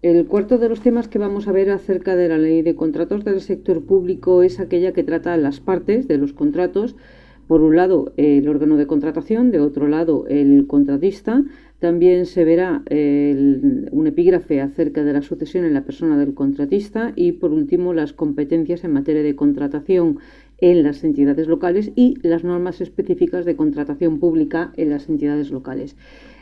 El cuarto de los temas que vamos a ver acerca de la ley de contratos del sector público es aquella que trata las partes de los contratos. Por un lado, el órgano de contratación, de otro lado, el contratista. También se verá un epígrafe acerca de la sucesión en la persona del contratista y, por último, las competencias en materia de contratación en las entidades locales y las normas específicas de contratación pública en las entidades locales.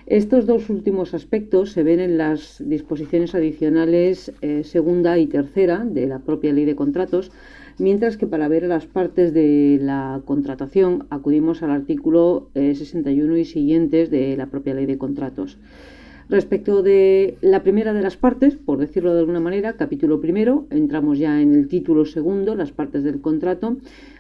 Estos dos últimos aspectos se ven en las disposiciones adicionales segunda y tercera de la propia ley de contratos, mientras que para ver las partes de la contratación acudimos al artículo 61 y siguientes de la propia ley de contratos. Respecto de la primera de las partes, por decirlo de alguna manera, capítulo primero, entramos ya en el título segundo, las partes del contrato.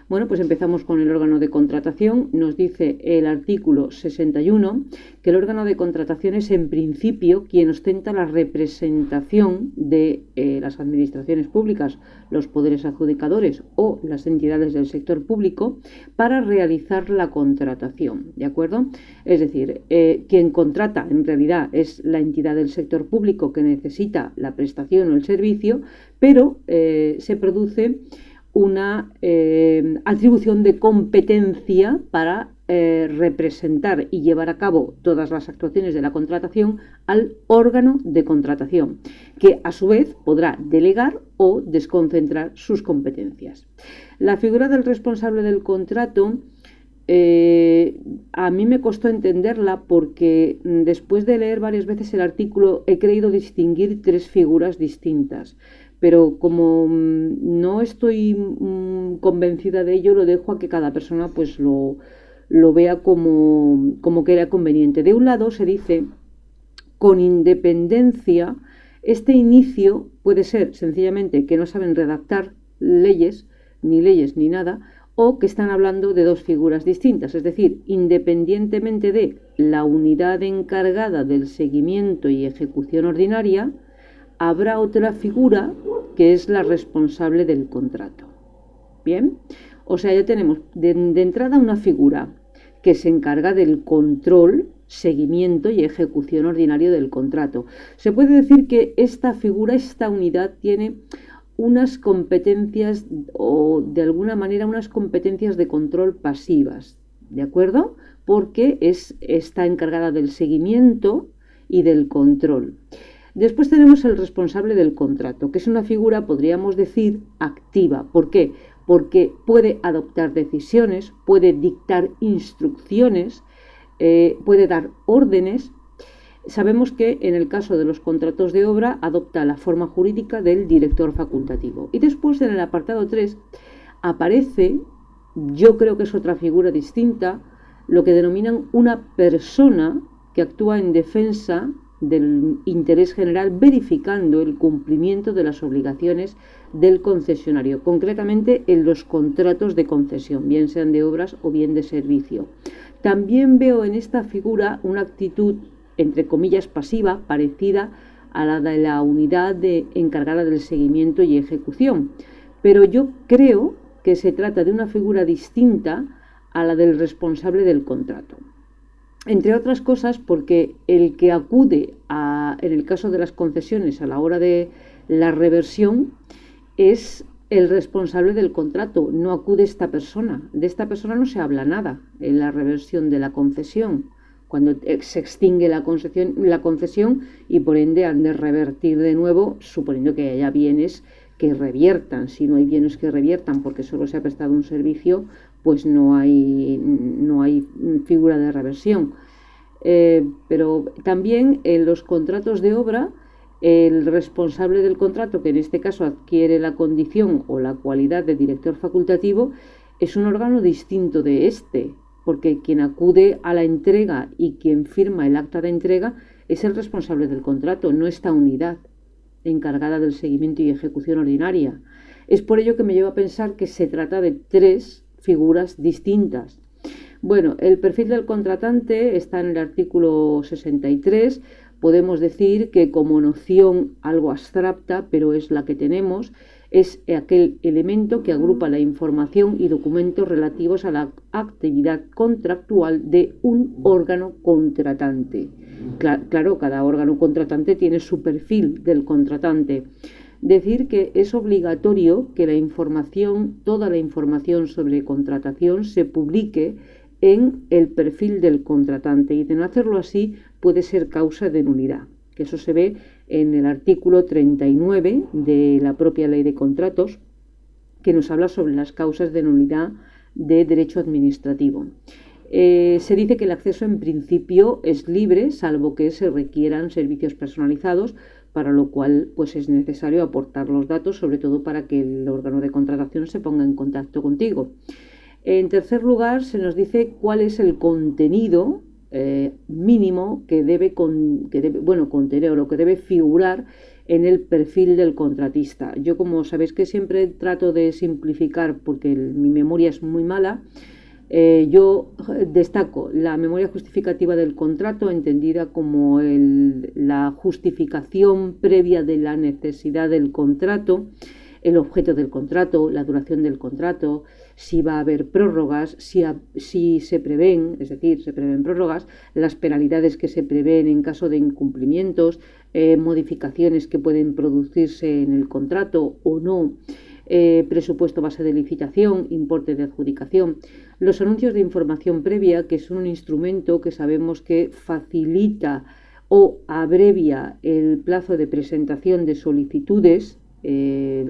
Bueno, pues empezamos con el órgano de contratación. Nos dice el artículo 61 que el órgano de contratación es en principio quien ostenta la representación de las administraciones públicas, los poderes adjudicadores o las entidades del sector público para realizar la contratación, ¿de acuerdo? Es decir, quien contrata en realidad es la entidad del sector público que necesita la prestación o el servicio, pero se produce una atribución de competencia para representar y llevar a cabo todas las actuaciones de la contratación al órgano de contratación, que a su vez podrá delegar o desconcentrar sus competencias. La figura del responsable del contrato a mí me costó entenderla porque después de leer varias veces el artículo he creído distinguir tres figuras distintas. Pero como no estoy convencida de ello, lo dejo a que cada persona pues lo vea como crea conveniente. De un lado se dice, con independencia, este inicio puede ser sencillamente que no saben redactar leyes ni nada, o que están hablando de dos figuras distintas, es decir, independientemente de la unidad encargada del seguimiento y ejecución ordinaria, habrá otra figura que es la responsable del contrato. Bien, o sea, ya tenemos de entrada una figura que se encarga del control, seguimiento y ejecución ordinario del contrato. Se puede decir que esta figura, esta unidad, tiene unas competencias o de alguna manera unas competencias de control pasivas, ¿de acuerdo? Porque está encargada del seguimiento y del control. Después tenemos el responsable del contrato, que es una figura, podríamos decir, activa. ¿Por qué? Porque puede adoptar decisiones, puede dictar instrucciones, puede dar órdenes. Sabemos que en el caso de los contratos de obra adopta la forma jurídica del director facultativo. Y después en el apartado 3 aparece, yo creo que es otra figura distinta, lo que denominan una persona que actúa en defensa del interés general verificando el cumplimiento de las obligaciones del concesionario, concretamente en los contratos de concesión, bien sean de obras o bien de servicio. También veo en esta figura una actitud, entre comillas, pasiva, parecida a la de la unidad encargada del seguimiento y ejecución, pero yo creo que se trata de una figura distinta a la del responsable del contrato. Entre otras cosas porque el que acude en el caso de las concesiones a la hora de la reversión es el responsable del contrato, no acude esta persona. De esta persona no se habla nada en la reversión de la concesión, cuando se extingue la concesión y por ende han de revertir de nuevo, suponiendo que haya bienes que reviertan. Si no hay bienes que reviertan porque solo se ha prestado un servicio, pues no hay figura de reversión. Pero también en los contratos de obra, el responsable del contrato, que en este caso adquiere la condición o la cualidad de director facultativo, es un órgano distinto de este, porque quien acude a la entrega y quien firma el acta de entrega es el responsable del contrato, no esta unidad encargada del seguimiento y ejecución ordinaria. Es por ello que me lleva a pensar que se trata de tres figuras distintas. Bueno, el perfil del contratante está en el artículo 63. Podemos decir que como noción algo abstracta, pero es la que tenemos, Es aquel elemento que agrupa la información y documentos relativos a la actividad contractual de un órgano contratante. Claro, cada órgano contratante tiene su perfil del contratante. Decir que es obligatorio que toda la información sobre contratación se publique en el perfil del contratante, y de no hacerlo así puede ser causa de nulidad, que eso se ve en el artículo 39 de la propia Ley de Contratos, que nos habla sobre las causas de nulidad de derecho administrativo. Se dice que el acceso en principio es libre, salvo que se requieran servicios personalizados, para lo cual pues es necesario aportar los datos, sobre todo para que el órgano de contratación se ponga en contacto contigo. En tercer lugar, se nos dice cuál es el contenido mínimo que debe contener, o lo que debe figurar en el perfil del contratista. Yo, como sabéis que siempre trato de simplificar porque mi memoria es muy mala, yo destaco la memoria justificativa del contrato, entendida como la justificación previa de la necesidad del contrato, el objeto del contrato, la duración del contrato, si va a haber prórrogas, si se prevén, es decir, se prevén prórrogas, las penalidades que se prevén en caso de incumplimientos, modificaciones que pueden producirse en el contrato o no, presupuesto base de licitación, importe de adjudicación. Los anuncios de información previa, que son un instrumento que sabemos que facilita o abrevia el plazo de presentación de solicitudes,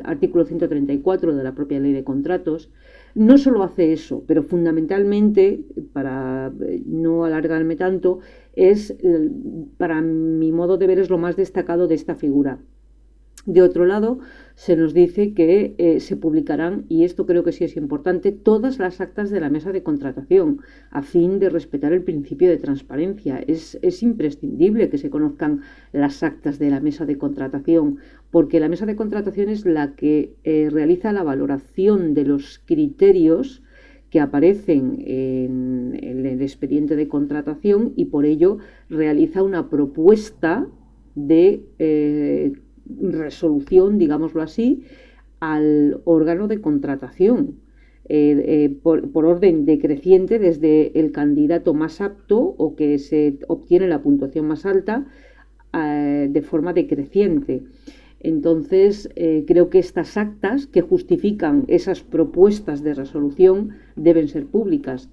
artículo 134 de la propia Ley de Contratos. No solo hace eso, pero fundamentalmente, para no alargarme tanto, para mi modo de ver, es lo más destacado de esta figura. De otro lado, se nos dice que se publicarán, y esto creo que sí es importante, todas las actas de la mesa de contratación, a fin de respetar el principio de transparencia. Es imprescindible que se conozcan las actas de la mesa de contratación, porque la mesa de contratación es la que realiza la valoración de los criterios que aparecen en el expediente de contratación, y por ello realiza una propuesta de resolución, digámoslo así, al órgano de contratación, por orden decreciente, desde el candidato más apto o que se obtiene la puntuación más alta, de forma decreciente. Entonces, creo que estas actas que justifican esas propuestas de resolución deben ser públicas.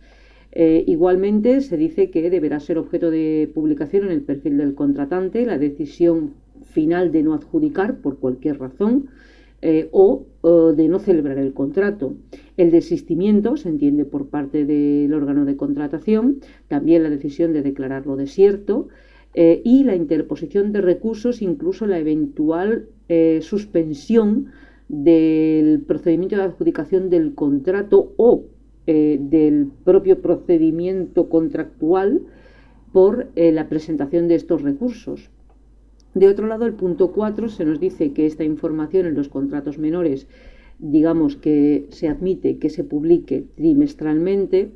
Igualmente, se dice que deberá ser objeto de publicación en el perfil del contratante la decisión final de no adjudicar por cualquier razón, o de no celebrar el contrato. El desistimiento se entiende por parte del órgano de contratación, también la decisión de declararlo desierto, y la interposición de recursos, incluso la eventual suspensión del procedimiento de adjudicación del contrato o del propio procedimiento contractual por la presentación de estos recursos. De otro lado, el punto 4 se nos dice que esta información en los contratos menores, digamos que se admite que se publique trimestralmente.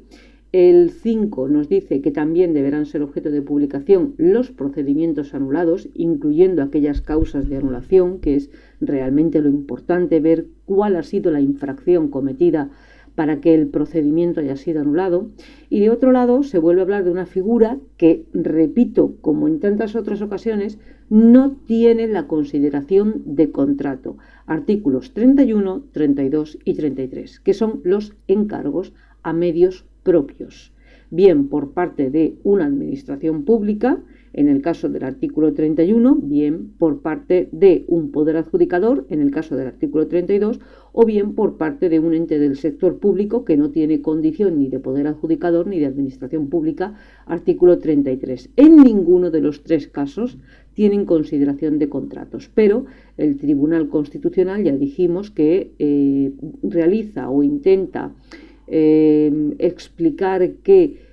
El 5 nos dice que también deberán ser objeto de publicación los procedimientos anulados, incluyendo aquellas causas de anulación, que es realmente lo importante, ver cuál ha sido la infracción cometida para que el procedimiento haya sido anulado. Y de otro lado, se vuelve a hablar de una figura que, repito, como en tantas otras ocasiones, no tiene la consideración de contrato. Artículos 31, 32 y 33, que son los encargos a medios propios, bien por parte de una administración pública, en el caso del artículo 31, bien por parte de un poder adjudicador, en el caso del artículo 32, o bien por parte de un ente del sector público que no tiene condición ni de poder adjudicador ni de administración pública, artículo 33. En ninguno de los tres casos tienen consideración de contratos, pero el Tribunal Constitucional, ya dijimos que realiza o intenta explicar que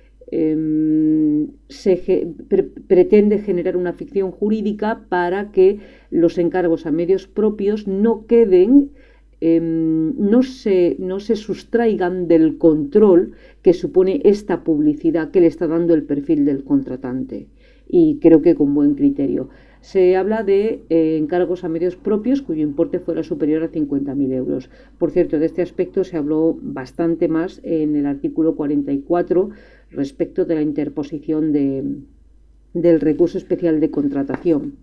pretende generar una ficción jurídica para que los encargos a medios propios no queden, no se sustraigan del control que supone esta publicidad que le está dando el perfil del contratante, y creo que con buen criterio. se habla de encargos a medios propios cuyo importe fuera superior a 50.000 euros. Por cierto, de este aspecto se habló bastante más en el artículo 44 respecto de la interposición del recurso especial de contratación.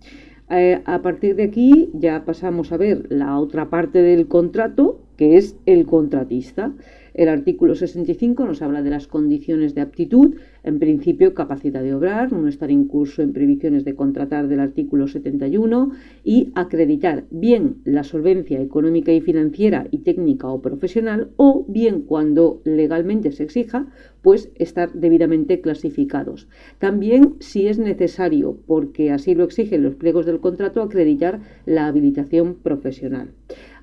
A partir de aquí ya pasamos a ver la otra parte del contrato, que es el contratista. El artículo 65 nos habla de las condiciones de aptitud, en principio capacidad de obrar, no estar incurso en previsiones de contratar del artículo 71 y acreditar bien la solvencia económica y financiera y técnica o profesional, o bien, cuando legalmente se exija, pues estar debidamente clasificados. También, si es necesario, porque así lo exigen los pliegos del contrato, acreditar la habilitación profesional.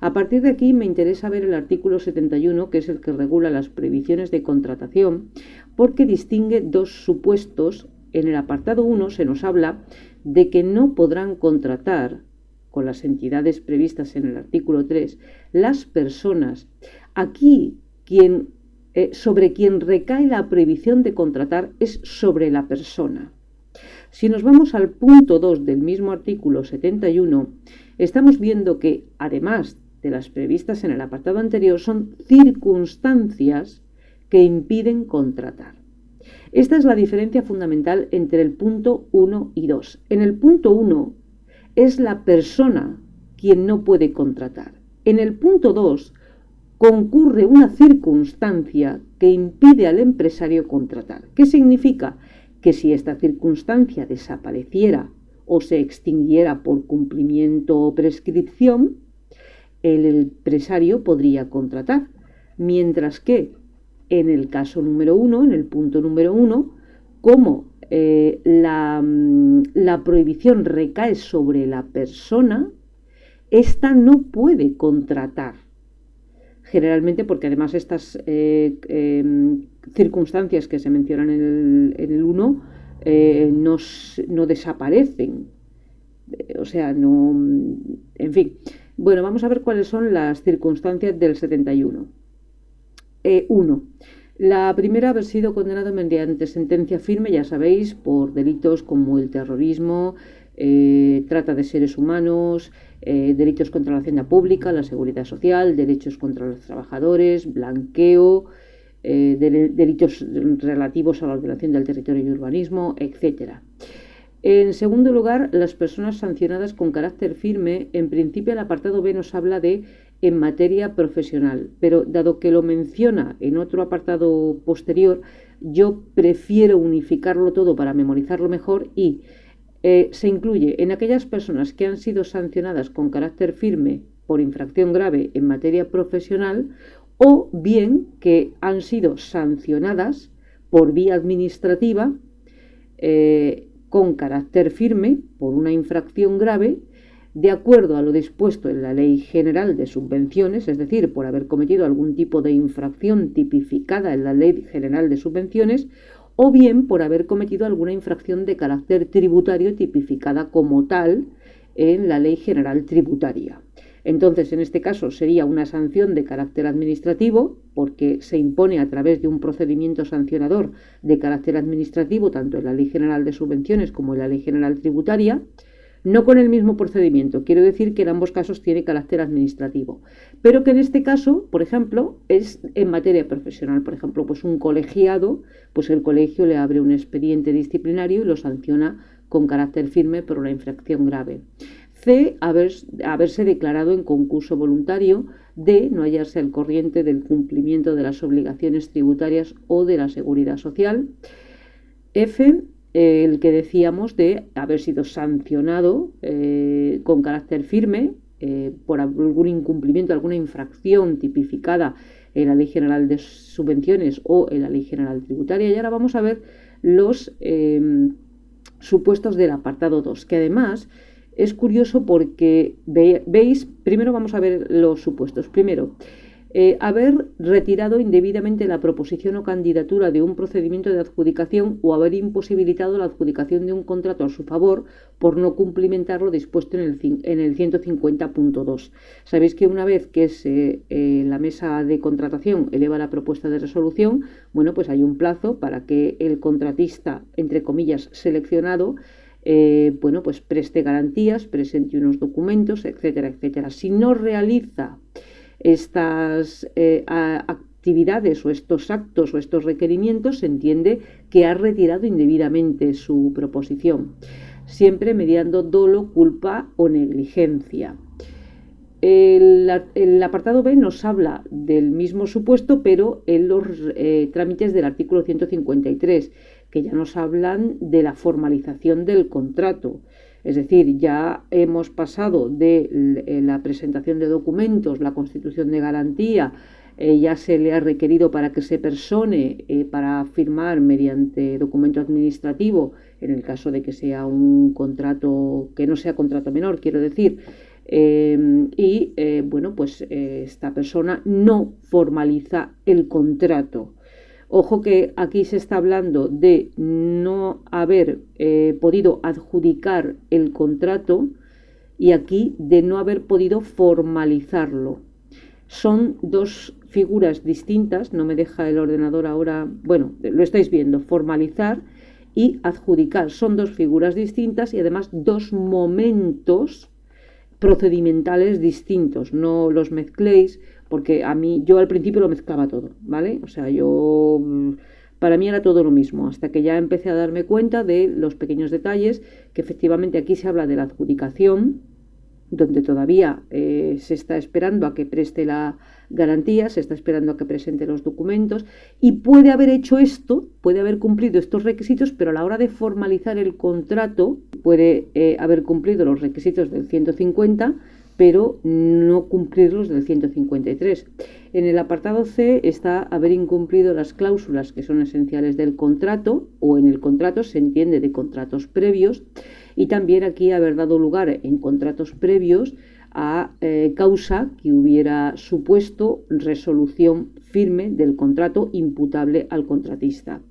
A partir de aquí me interesa ver el artículo 71, que es el que regula las previsiones de contratación, porque distingue dos supuestos. En el apartado 1 se nos habla de que no podrán contratar con las entidades previstas en el artículo 3 las personas. Aquí sobre quien recae la prohibición de contratar es sobre la persona. Si nos vamos al punto 2 del mismo artículo 71, estamos viendo que, además de las previstas en el apartado anterior, son circunstancias que impiden contratar. Esta es la diferencia fundamental entre el punto 1 y 2. En el punto 1 es la persona quien no puede contratar. En el punto 2 concurre una circunstancia que impide al empresario contratar. ¿Qué significa? Que si esta circunstancia desapareciera o se extinguiera por cumplimiento o prescripción, el empresario podría contratar, mientras que en el caso número 1, en el punto número 1, como la prohibición recae sobre la persona, ésta no puede contratar. Generalmente porque además estas circunstancias que se mencionan en el 1 no desaparecen. O sea, no... En fin. Bueno, vamos a ver cuáles son las circunstancias del 71. 1. La primera, haber sido condenado mediante sentencia firme, ya sabéis, por delitos como el terrorismo, trata de seres humanos, delitos contra la hacienda pública, la seguridad social, derechos contra los trabajadores, blanqueo, delitos relativos a la ordenación del territorio y urbanismo, etc. En segundo lugar, las personas sancionadas con carácter firme. En principio, el apartado B nos habla de en materia profesional, pero dado que lo menciona en otro apartado posterior, yo prefiero unificarlo todo para memorizarlo mejor y se incluye en aquellas personas que han sido sancionadas con carácter firme por infracción grave en materia profesional, o bien que han sido sancionadas por vía administrativa con carácter firme por una infracción grave, de acuerdo a lo dispuesto en la Ley General de Subvenciones, es decir, por haber cometido algún tipo de infracción tipificada en la Ley General de Subvenciones, o bien por haber cometido alguna infracción de carácter tributario tipificada como tal en la Ley General Tributaria. Entonces, en este caso sería una sanción de carácter administrativo, porque se impone a través de un procedimiento sancionador de carácter administrativo, tanto en la Ley General de Subvenciones como en la Ley General Tributaria, no con el mismo procedimiento. Quiero decir que en ambos casos tiene carácter administrativo, pero que en este caso, por ejemplo, es en materia profesional. Por ejemplo, pues un colegiado, pues el colegio le abre un expediente disciplinario y lo sanciona con carácter firme por una infracción grave. C, haberse declarado en concurso voluntario. D, no hallarse al corriente del cumplimiento de las obligaciones tributarias o de la seguridad social. F, el que decíamos de haber sido sancionado con carácter firme por algún incumplimiento, alguna infracción tipificada en la Ley General de Subvenciones o en la Ley General Tributaria. Y ahora vamos a ver los supuestos del apartado 2, que además es curioso porque, veis, primero vamos a ver los supuestos. Primero, haber retirado indebidamente la proposición o candidatura de un procedimiento de adjudicación o haber imposibilitado la adjudicación de un contrato a su favor por no cumplimentar lo dispuesto en el 150.2. Sabéis que una vez que la mesa de contratación eleva la propuesta de resolución, bueno, pues hay un plazo para que el contratista, entre comillas, seleccionado, bueno, pues preste garantías, presente unos documentos, etcétera, etcétera. Si no realiza estas actividades o estos actos o estos requerimientos, se entiende que ha retirado indebidamente su proposición, siempre mediando dolo, culpa o negligencia. El apartado B nos habla del mismo supuesto, pero en los trámites del artículo 153, que ya nos hablan de la formalización del contrato. Es decir, ya hemos pasado de la presentación de documentos, la constitución de garantía, ya se le ha requerido para que se persone para firmar mediante documento administrativo, en el caso de que sea un contrato, que no sea contrato menor, quiero decir, bueno, pues esta persona no formaliza el contrato. Ojo que aquí se está hablando de no haber podido adjudicar el contrato y aquí de no haber podido formalizarlo. Son dos figuras distintas, no me deja el ordenador ahora, bueno, lo estáis viendo, formalizar y adjudicar. Son dos figuras distintas y además dos momentos procedimentales distintos. No los mezcléis, porque yo al principio lo mezclaba todo, ¿vale? O sea, para mí era todo lo mismo, hasta que ya empecé a darme cuenta de los pequeños detalles, que efectivamente aquí se habla de la adjudicación, donde todavía se está esperando a que preste la garantía, se está esperando a que presente los documentos, y puede haber hecho esto, puede haber cumplido estos requisitos, pero a la hora de formalizar el contrato puede haber cumplido los requisitos del 150, pero no cumplirlos del 153. En el apartado C está haber incumplido las cláusulas que son esenciales del contrato, o en el contrato se entiende de contratos previos, y también aquí haber dado lugar en contratos previos a causa que hubiera supuesto resolución firme del contrato imputable al contratista.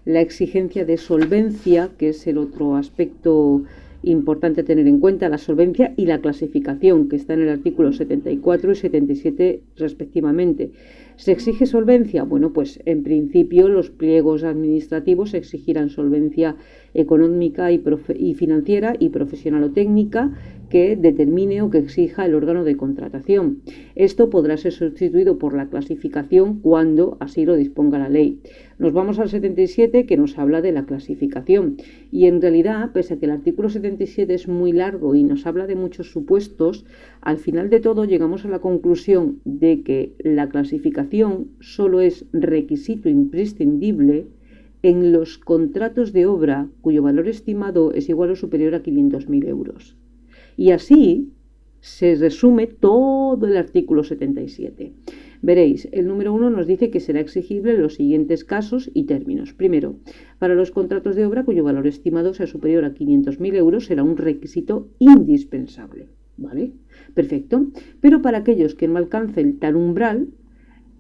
La exigencia de solvencia, que es el otro aspecto importante tener en cuenta, la solvencia y la clasificación, que está en el artículo 74 y 77 respectivamente. ¿Se exige solvencia? Bueno, pues en principio los pliegos administrativos exigirán solvencia económica y financiera y profesional o técnica que determine o que exija el órgano de contratación. Esto podrá ser sustituido por la clasificación cuando así lo disponga la ley. Nos vamos al 77, que nos habla de la clasificación, y en realidad, pese a que el artículo 77 es muy largo y nos habla de muchos supuestos, al final de todo llegamos a la conclusión de que la clasificación solo es requisito imprescindible en los contratos de obra cuyo valor estimado es igual o superior a 500.000 euros. Y así se resume todo el artículo 77. Veréis, el número 1 nos dice que será exigible en los siguientes casos y términos. Primero, para los contratos de obra cuyo valor estimado sea superior a 500.000 euros será un requisito indispensable. ¿Vale? Perfecto. Pero para aquellos que no alcancen tal umbral,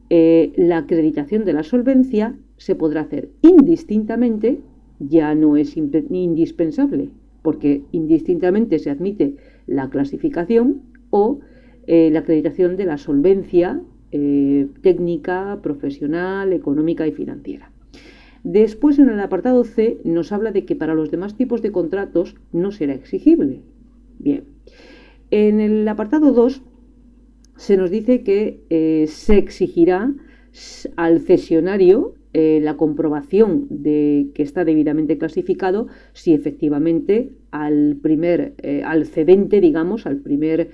la acreditación de la solvencia se podrá hacer indistintamente, ya no es indispensable, porque indistintamente se admite la clasificación o la acreditación de la solvencia técnica, profesional, económica y financiera. Después, en el apartado C, nos habla de que para los demás tipos de contratos no será exigible. Bien. En el apartado 2 se nos dice que se exigirá al cesionario la comprobación de que está debidamente clasificado si efectivamente al cedente, digamos, al primer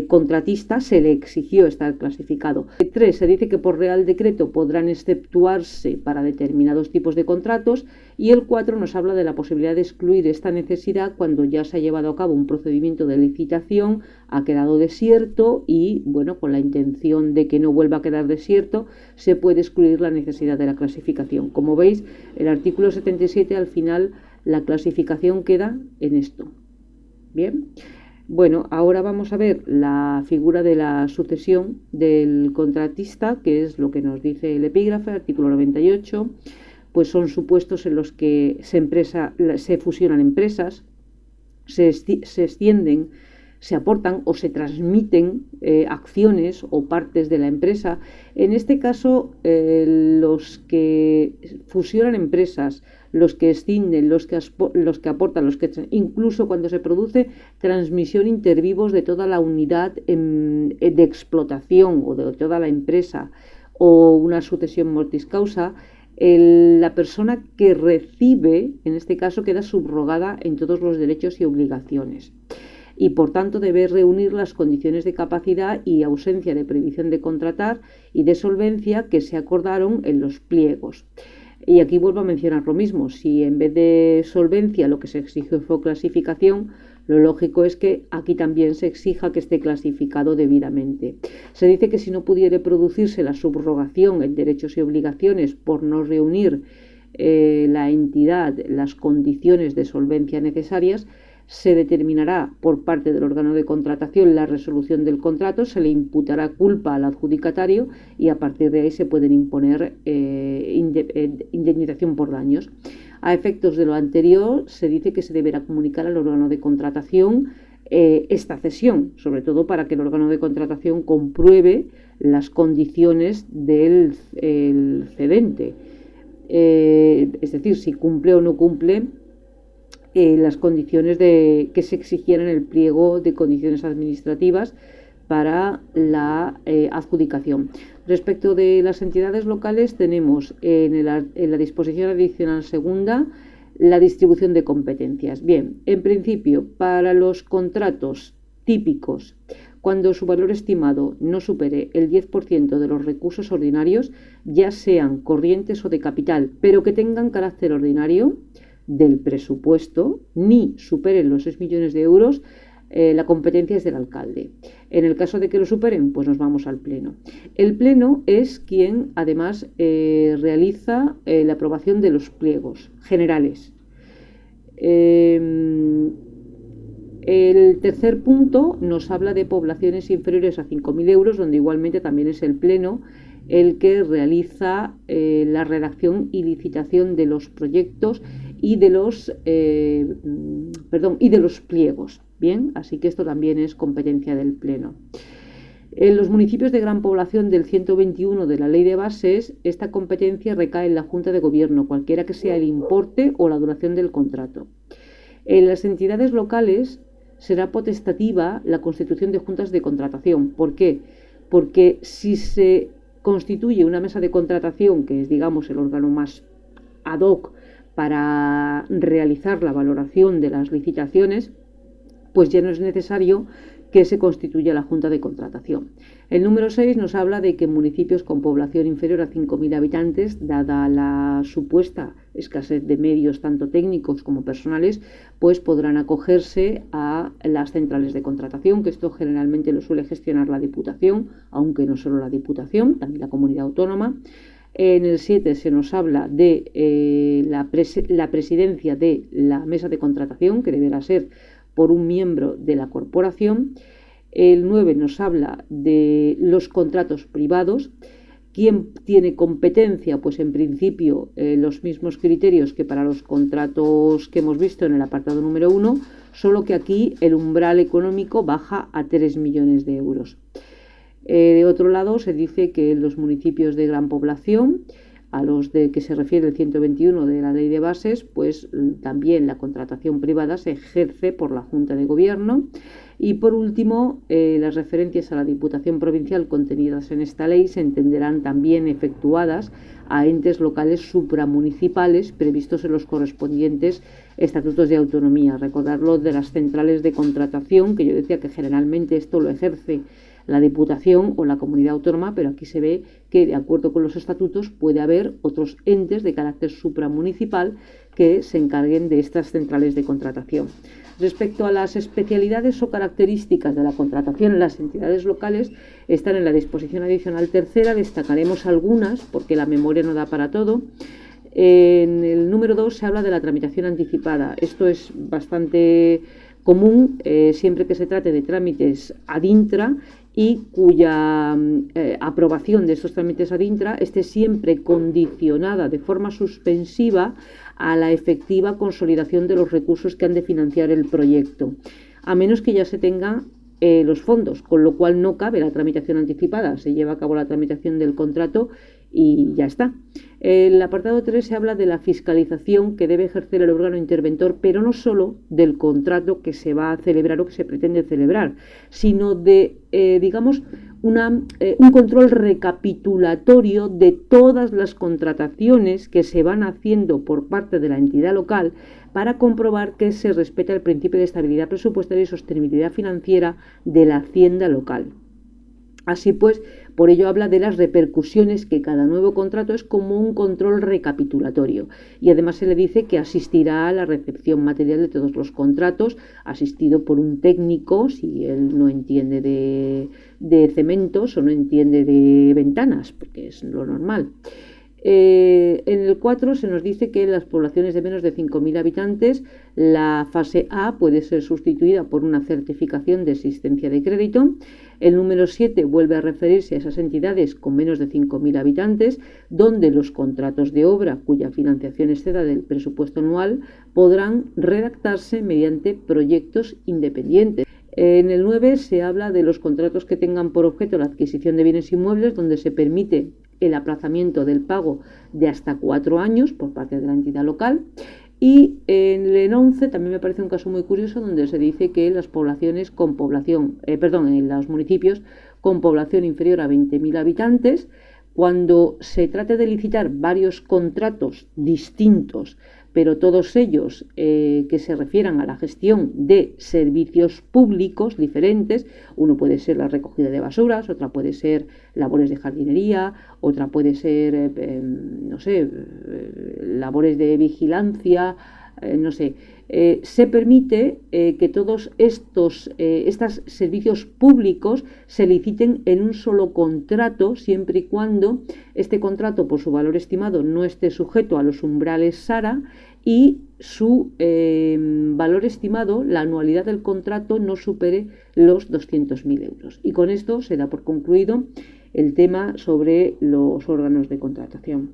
contratista se le exigió estar clasificado. 3. Se dice que por Real Decreto podrán exceptuarse para determinados tipos de contratos, y el 4 nos habla de la posibilidad de excluir esta necesidad cuando ya se ha llevado a cabo un procedimiento de licitación, ha quedado desierto y, bueno, con la intención de que no vuelva a quedar desierto, se puede excluir la necesidad de la clasificación. Como veis, el artículo 77 al final la clasificación queda en esto. Bien. Bueno, ahora vamos a ver la figura de la sucesión del contratista, que es lo que nos dice el epígrafe, artículo 98, pues son supuestos en los que se fusionan empresas, se extienden, se aportan o se transmiten acciones o partes de la empresa. En este caso, los que fusionan empresas, los que escinden, los que aportan, incluso cuando se produce transmisión intervivos de toda la unidad de explotación o de toda la empresa o una sucesión mortis causa, la persona que recibe, en este caso, queda subrogada en todos los derechos y obligaciones y por tanto debe reunir las condiciones de capacidad y ausencia de prohibición de contratar y de solvencia que se acordaron en los pliegos. Y aquí vuelvo a mencionar lo mismo, si en vez de solvencia lo que se exigió fue clasificación, lo lógico es que aquí también se exija que esté clasificado debidamente. Se dice que si no pudiera producirse la subrogación en derechos y obligaciones por no reunir la entidad las condiciones de solvencia necesarias, se determinará por parte del órgano de contratación la resolución del contrato, se le imputará culpa al adjudicatario y a partir de ahí se pueden imponer indemnización por daños. A efectos de lo anterior, se dice que se deberá comunicar al órgano de contratación esta cesión, sobre todo para que el órgano de contratación compruebe las condiciones del cedente, es decir, si cumple o no cumple las condiciones que se exigieran en el pliego de condiciones administrativas para la adjudicación. Respecto de las entidades locales, tenemos en la disposición adicional segunda la distribución de competencias. Bien, en principio, para los contratos típicos, cuando su valor estimado no supere el 10% de los recursos ordinarios, ya sean corrientes o de capital, pero que tengan carácter ordinario, del presupuesto, ni superen los 6 millones de euros, la competencia es del alcalde. En el caso de que lo superen, pues nos vamos al Pleno. El Pleno es quien, además, realiza la aprobación de los pliegos generales. El tercer punto nos habla de poblaciones inferiores a 5.000 euros, donde igualmente también es el Pleno el que realiza la redacción y licitación de los proyectos y de los pliegos. Bien, así que esto también es competencia del Pleno. En los municipios de gran población del 121 de la Ley de Bases, esta competencia recae en la Junta de Gobierno, cualquiera que sea el importe o la duración del contrato. En las entidades locales será potestativa la constitución de juntas de contratación. ¿Por qué? Porque si se constituye una mesa de contratación, que es, digamos, el órgano más ad hoc para realizar la valoración de las licitaciones, pues ya no es necesario que se constituya la Junta de Contratación. El número 6 nos habla de que municipios con población inferior a 5.000 habitantes, dada la supuesta escasez de medios tanto técnicos como personales, pues podrán acogerse a las centrales de contratación, que esto generalmente lo suele gestionar la Diputación, aunque no solo la Diputación, también la Comunidad Autónoma. En el 7 se nos habla de la presidencia de la mesa de contratación, que deberá ser por un miembro de la corporación. El 9 nos habla de los contratos privados. ¿Quién tiene competencia? Pues en principio los mismos criterios que para los contratos que hemos visto en el apartado número 1, solo que aquí el umbral económico baja a 3 millones de euros. De otro lado, se dice que en los municipios de gran población, a los de que se refiere el 121 de la Ley de Bases, pues también la contratación privada se ejerce por la Junta de Gobierno. Y por último, las referencias a la Diputación Provincial contenidas en esta ley se entenderán también efectuadas a entes locales supramunicipales previstos en los correspondientes estatutos de autonomía. Recordarlo de las centrales de contratación, que yo decía que generalmente esto lo ejerce la Diputación o la Comunidad Autónoma, pero aquí se ve que, de acuerdo con los estatutos, puede haber otros entes de carácter supramunicipal que se encarguen de estas centrales de contratación. Respecto a las especialidades o características de la contratación en las entidades locales, están en la disposición adicional tercera. Destacaremos algunas porque la memoria no da para todo. En el número 2 se habla de la tramitación anticipada. Esto es bastante común siempre que se trate de trámites ad intra y cuya aprobación de estos trámites ad intra esté siempre condicionada de forma suspensiva a la efectiva consolidación de los recursos que han de financiar el proyecto, a menos que ya se tenga los fondos, con lo cual no cabe la tramitación anticipada. Se lleva a cabo la tramitación del contrato y ya está. El apartado 3 se habla de la fiscalización que debe ejercer el órgano interventor, pero no solo del contrato que se va a celebrar o que se pretende celebrar, sino de, digamos, un control recapitulatorio de todas las contrataciones que se van haciendo por parte de la entidad local para comprobar que se respeta el principio de estabilidad presupuestaria y sostenibilidad financiera de la hacienda local. Así pues, por ello habla de las repercusiones que cada nuevo contrato es como un control recapitulatorio. Y además se le dice que asistirá a la recepción material de todos los contratos, asistido por un técnico, si él no entiende de cementos o no entiende de ventanas, porque es lo normal. En el 4 se nos dice que en las poblaciones de menos de 5.000 habitantes la fase A puede ser sustituida por una certificación de existencia de crédito. El número 7 vuelve a referirse a esas entidades con menos de 5.000 habitantes donde los contratos de obra cuya financiación exceda del presupuesto anual podrán redactarse mediante proyectos independientes. En el 9 se habla de los contratos que tengan por objeto la adquisición de bienes inmuebles donde se permite el aplazamiento del pago de hasta 4 años por parte de la entidad local. Y en el 11 también me parece un caso muy curioso donde se dice que las poblaciones con población, en los municipios con población inferior a 20.000 habitantes, cuando se trate de licitar varios contratos distintos, pero todos ellos que se refieran a la gestión de servicios públicos diferentes, uno puede ser la recogida de basuras, otra puede ser labores de jardinería, otra puede ser, labores de vigilancia, se permite que todos estos servicios públicos se liciten en un solo contrato, siempre y cuando este contrato, por su valor estimado, no esté sujeto a los umbrales SARA y su valor estimado, la anualidad del contrato, no supere los 200.000 euros. Y con esto se da por concluido el tema sobre los órganos de contratación.